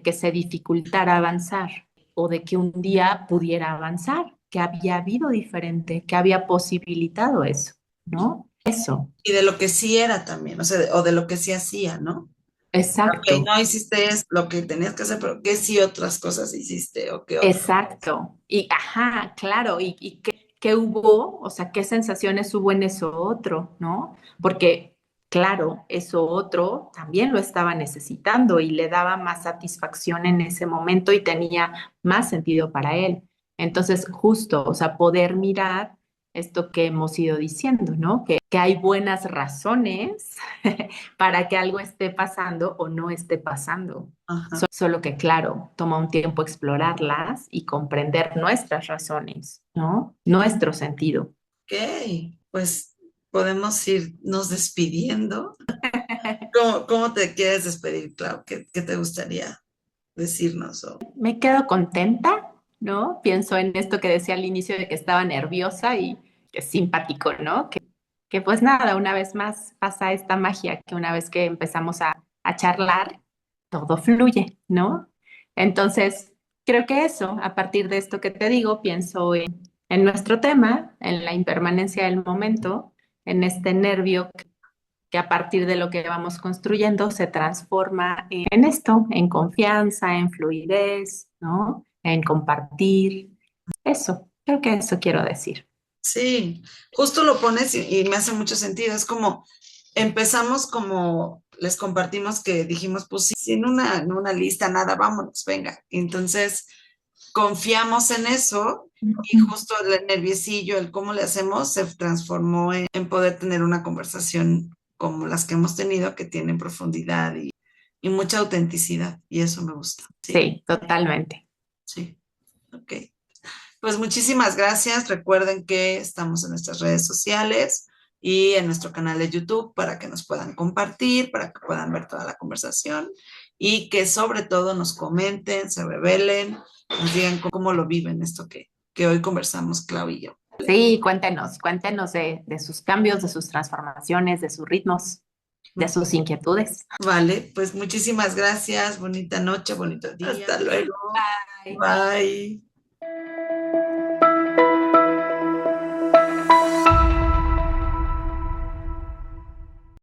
que se dificultara avanzar o de que un día pudiera avanzar, que había habido diferente, que había posibilitado eso, ¿no? Eso, y de lo que sí era también, o sea, o de lo que sí hacía, ¿no? Ok, exacto. no hiciste es lo que tenías que hacer, pero ¿qué sí otras cosas hiciste o qué otras? Exacto. Y, ajá, claro. ¿Y qué hubo? O sea, ¿qué sensaciones hubo en eso otro, no? Porque, claro, eso otro también lo estaba necesitando y le daba más satisfacción en ese momento y tenía más sentido para él. Entonces, justo, o sea, poder mirar esto que hemos ido diciendo, ¿no? Que hay buenas razones para que algo esté pasando o no esté pasando. Ajá. Solo que, claro, toma un tiempo explorarlas y comprender nuestras razones, ¿no? Nuestro sentido. Ok, pues podemos irnos despidiendo. ¿Cómo te quieres despedir, Clau? ¿Qué te gustaría decirnos? Me quedo contenta, ¿no? Pienso en esto que decía al inicio de que estaba nerviosa y que es simpático, ¿no? Que pues nada, una vez más pasa esta magia que una vez que empezamos a charlar, todo fluye, ¿no? Entonces, creo que eso, a partir de esto que te digo, pienso en nuestro tema, en la impermanencia del momento, en este nervio que a partir de lo que vamos construyendo se transforma en esto, en confianza, en fluidez, ¿no? En compartir. Eso, creo que eso quiero decir. Sí, justo lo pones y me hace mucho sentido. Es como empezamos como les compartimos que dijimos, pues sí, en una lista, nada, vámonos, venga. Entonces confiamos en eso y justo el nerviecillo, el cómo le hacemos, se transformó en poder tener una conversación como las que hemos tenido, que tienen profundidad y mucha autenticidad. Y eso me gusta. Sí, Sí, totalmente. sí, ok. Pues muchísimas gracias. Recuerden que estamos en nuestras redes sociales y en nuestro canal de YouTube para que nos puedan compartir, para que puedan ver toda la conversación y que sobre todo nos comenten, se revelen, nos digan cómo lo viven esto que hoy conversamos, Clau y yo. Sí, cuéntenos de sus cambios, de sus transformaciones, de sus ritmos, de sus inquietudes. Vale, pues muchísimas gracias. Bonita noche, bonito día. Hasta luego. Bye. Bye.